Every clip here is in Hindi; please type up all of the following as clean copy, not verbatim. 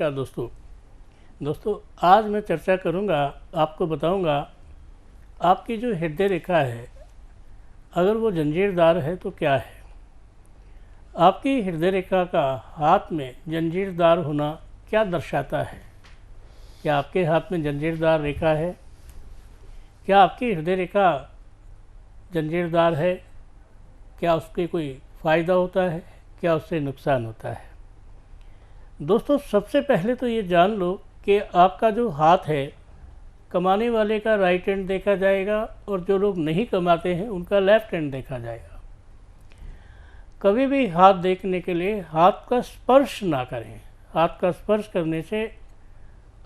नमस्कार दोस्तों आज मैं चर्चा करूंगा, आपको बताऊंगा आपकी जो हृदय रेखा है, अगर वो जंजीरदार है तो क्या है। आपकी हृदय रेखा का हाथ में जंजीरदार होना क्या दर्शाता है। क्या आपके हाथ में जंजीरदार रेखा है? क्या आपकी हृदय रेखा जंजीरदार है? क्या उसके कोई फ़ायदा होता है, क्या उससे नुकसान होता है? दोस्तों सबसे पहले तो ये जान लो कि आपका जो हाथ है, कमाने वाले का राइट हैंड देखा जाएगा और जो लोग नहीं कमाते हैं उनका लेफ्ट हैंड देखा जाएगा। कभी भी हाथ देखने के लिए हाथ का स्पर्श ना करें। हाथ का स्पर्श करने से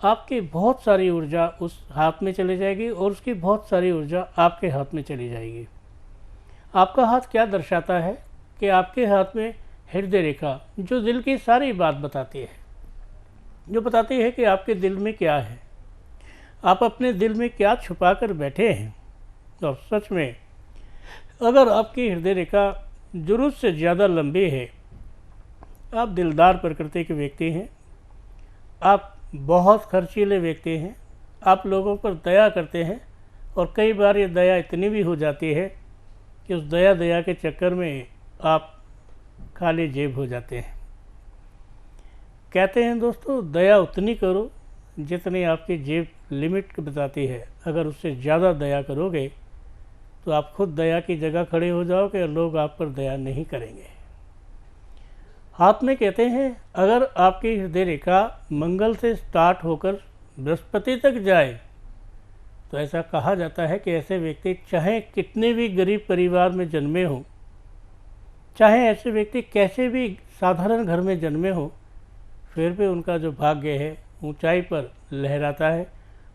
आपकी बहुत सारी ऊर्जा उस हाथ में चली जाएगी और उसकी बहुत सारी ऊर्जा आपके हाथ में चली जाएगी। आपका हाथ क्या दर्शाता है कि आपके हाथ में हृदय रेखा जो दिल की सारी बात बताती है, जो बताती है कि आपके दिल में क्या है, आप अपने दिल में क्या छुपा कर बैठे हैं। तो सच में अगर आपकी हृदय रेखा ज़रूरत से ज़्यादा लंबी है, आप दिलदार प्रकृति के व्यक्ति हैं, आप बहुत खर्चीले व्यक्ति हैं, आप लोगों पर दया करते हैं और कई बार ये दया इतनी भी हो जाती है कि उस दया के चक्कर में आप खाली जेब हो जाते हैं। कहते हैं दोस्तों, दया उतनी करो जितनी आपकी जेब लिमिट बताती है। अगर उससे ज़्यादा दया करोगे तो आप खुद दया की जगह खड़े हो जाओगे और लोग आप पर दया नहीं करेंगे। हाथ में कहते हैं, अगर आपकी हृदय रेखा मंगल से स्टार्ट होकर बृहस्पति तक जाए तो ऐसा कहा जाता है कि ऐसे व्यक्ति चाहे कितने भी गरीब परिवार में जन्मे हों, चाहे ऐसे व्यक्ति कैसे भी साधारण घर में जन्मे हों, फिर भी उनका जो भाग्य है ऊंचाई पर लहराता है।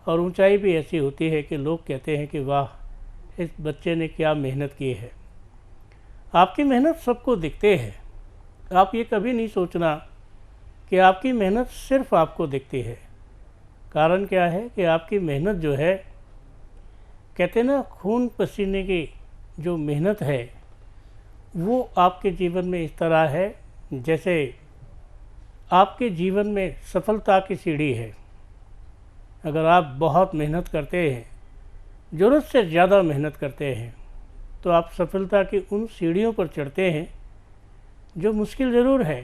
और ऊंचाई भी ऐसी होती है कि लोग कहते हैं कि वाह, इस बच्चे ने क्या मेहनत की है। आपकी मेहनत सबको दिखते है। आप ये कभी नहीं सोचना कि आपकी मेहनत सिर्फ आपको दिखती है। कारण क्या है कि आपकी मेहनत जो है, कहते हैं ना, खून पसीने की जो मेहनत है वो आपके जीवन में इस तरह है जैसे आपके जीवन में सफलता की सीढ़ी है। अगर आप बहुत मेहनत करते हैं, ज़रूरत से ज़्यादा मेहनत करते हैं, तो आप सफलता की उन सीढ़ियों पर चढ़ते हैं जो मुश्किल ज़रूर है।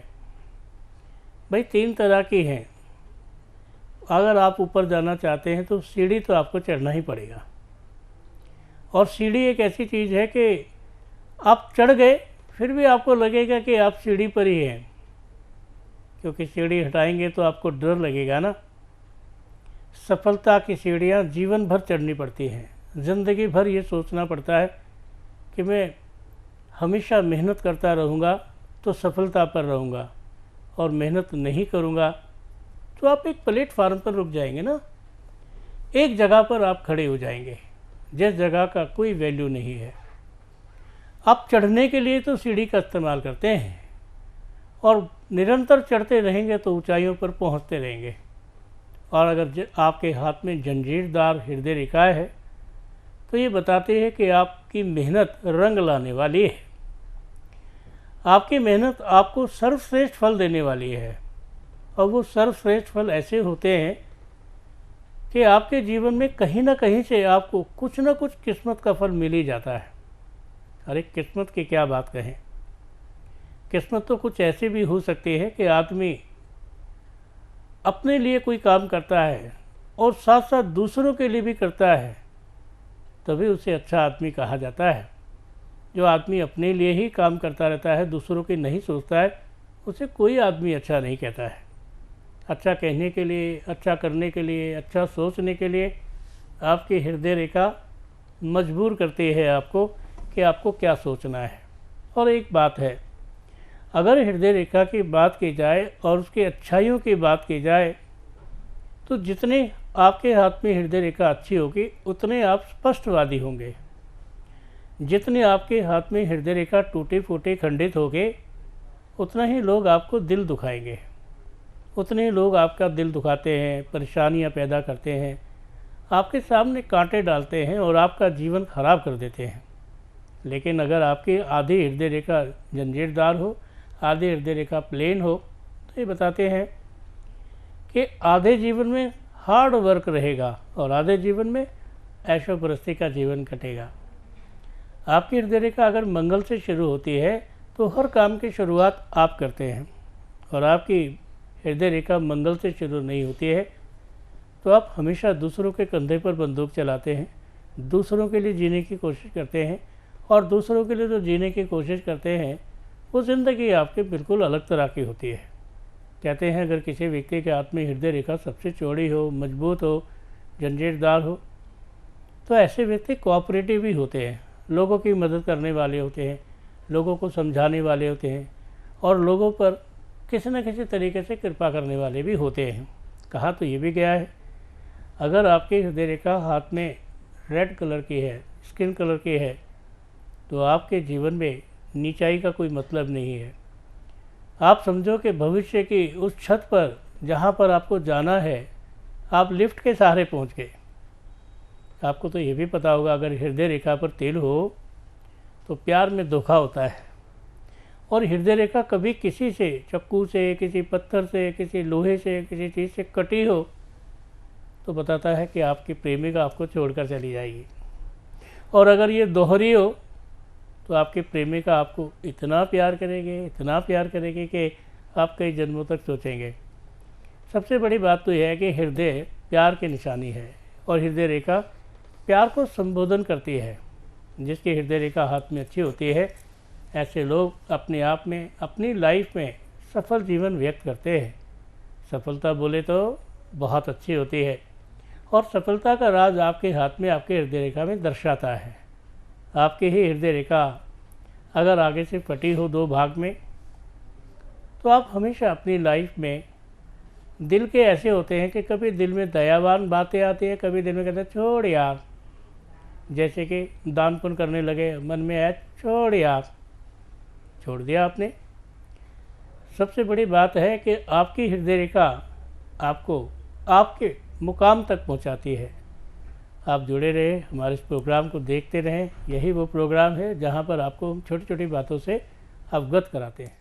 भाई 3 तरह की हैं। अगर आप ऊपर जाना चाहते हैं तो सीढ़ी तो आपको चढ़ना ही पड़ेगा। और सीढ़ी एक ऐसी चीज़ है कि आप चढ़ गए फिर भी आपको लगेगा कि आप सीढ़ी पर ही हैं, क्योंकि सीढ़ी हटाएंगे तो आपको डर लगेगा ना। सफलता की सीढ़ियाँ जीवन भर चढ़नी पड़ती हैं। ज़िंदगी भर ये सोचना पड़ता है कि मैं हमेशा मेहनत करता रहूँगा तो सफलता पर रहूँगा, और मेहनत नहीं करूँगा तो आप एक प्लेटफार्म पर रुक जाएंगे ना। एक जगह पर आप खड़े हो जाएंगे जिस जगह का कोई वैल्यू नहीं है। आप चढ़ने के लिए तो सीढ़ी का इस्तेमाल करते हैं और निरंतर चढ़ते रहेंगे तो ऊंचाइयों पर पहुंचते रहेंगे। और अगर आपके हाथ में जंजीरदार हृदय रेखा है तो ये बताते हैं कि आपकी मेहनत रंग लाने वाली है। आपकी मेहनत आपको सर्वश्रेष्ठ फल देने वाली है। और वो सर्वश्रेष्ठ फल ऐसे होते हैं कि आपके जीवन में कहीं ना कहीं से आपको कुछ ना कुछ किस्मत का फल मिल ही जाता है। अरे किस्मत की क्या बात कहें। किस्मत तो कुछ ऐसी भी हो सकती है कि आदमी अपने लिए कोई काम करता है और साथ साथ दूसरों के लिए भी करता है, तभी उसे अच्छा आदमी कहा जाता है। जो आदमी अपने लिए ही काम करता रहता है, दूसरों की नहीं सोचता है, उसे कोई आदमी अच्छा नहीं कहता है। अच्छा कहने के लिए, अच्छा करने के लिए, अच्छा सोचने के लिए आपकी हृदय रेखा मजबूर करती है आपको कि आपको क्या सोचना है। और एक बात है, अगर हृदय रेखा की बात की जाए और उसकी अच्छाइयों की बात की जाए तो जितने आपके हाथ में हृदय रेखा अच्छी होगी उतने आप स्पष्टवादी होंगे। जितने आपके हाथ में हृदय रेखा टूटे फूटे खंडित होगे उतना ही लोग आपको दिल दुखाएंगे, उतने ही लोग आपका दिल दुखाते हैं, परेशानियां पैदा करते हैं, आपके सामने कांटे डालते हैं और आपका जीवन खराब कर देते हैं। लेकिन अगर आपकी आधी हृदय रेखा जंजीरदार हो, आधी हृदय रेखा प्लेन हो, तो ये बताते हैं कि आधे जीवन में हार्ड वर्क रहेगा और आधे जीवन में ऐशोपरस्ती का जीवन कटेगा। आपकी हृदय रेखा अगर मंगल से शुरू होती है तो हर काम की शुरुआत आप करते हैं, और आपकी हृदय रेखा मंगल से शुरू नहीं होती है तो आप हमेशा दूसरों के कंधे पर बंदूक चलाते हैं, दूसरों के लिए जीने की कोशिश करते हैं, और दूसरों के लिए जो जीने की कोशिश करते हैं वो ज़िंदगी आपके बिल्कुल अलग तरह की होती है। कहते हैं अगर किसी व्यक्ति के हाथ में हृदय रेखा सबसे चौड़ी हो, मजबूत हो, झंझेरदार हो, तो ऐसे व्यक्ति कोऑपरेटिव भी होते हैं, लोगों की मदद करने वाले होते हैं, लोगों को समझाने वाले होते हैं, और लोगों पर किसी न किसी तरीके से कृपा करने वाले भी होते हैं। कहा तो ये भी गया है, अगर आपकी हृदय रेखा हाथ में रेड कलर की है, स्किन कलर की है, तो आपके जीवन में नीचाई का कोई मतलब नहीं है। आप समझो कि भविष्य की उस छत पर जहाँ पर आपको जाना है, आप लिफ्ट के सहारे पहुँच गए। आपको तो ये भी पता होगा अगर हृदय रेखा पर तिल हो तो प्यार में धोखा होता है, और हृदय रेखा कभी किसी से, चक्कू से, किसी पत्थर से, किसी लोहे से, किसी चीज़ से कटी हो तो बताता है कि आपकी प्रेमिका आपको छोड़कर चली जाएगी। और अगर ये दोहरी हो तो आपकी प्रेमिका आपको इतना प्यार करेगी, इतना प्यार करेगी कि आप कई जन्मों तक सोचेंगे। सबसे बड़ी बात तो यह है कि हृदय प्यार की निशानी है, और हृदय रेखा प्यार को संबोधन करती है। जिसकी हृदय रेखा हाथ में अच्छी होती है, ऐसे लोग अपने आप में, अपनी लाइफ में सफल जीवन व्यक्त करते हैं। सफलता बोले तो बहुत अच्छी होती है, और सफलता का राज आपके हाथ में, आपके हृदय रेखा में दर्शाता है। आपकी ही हृदय रेखा अगर आगे से फटी हो दो भाग में, तो आप हमेशा अपनी लाइफ में दिल के ऐसे होते हैं कि कभी दिल में दयावान बातें आती हैं, कभी दिल में कहते हैं छोड़ यार, जैसे कि दान पुण्य करने लगे, मन में आया छोड़ यार, छोड़ दिया आपने। सबसे बड़ी बात है कि आपकी हृदय रेखा आपको आपके मुकाम तक पहुंचाती है। आप जुड़े रहे, हमारे इस प्रोग्राम को देखते रहें। यही वो प्रोग्राम है जहां पर आपको छोटी छोटी बातों से अवगत कराते हैं।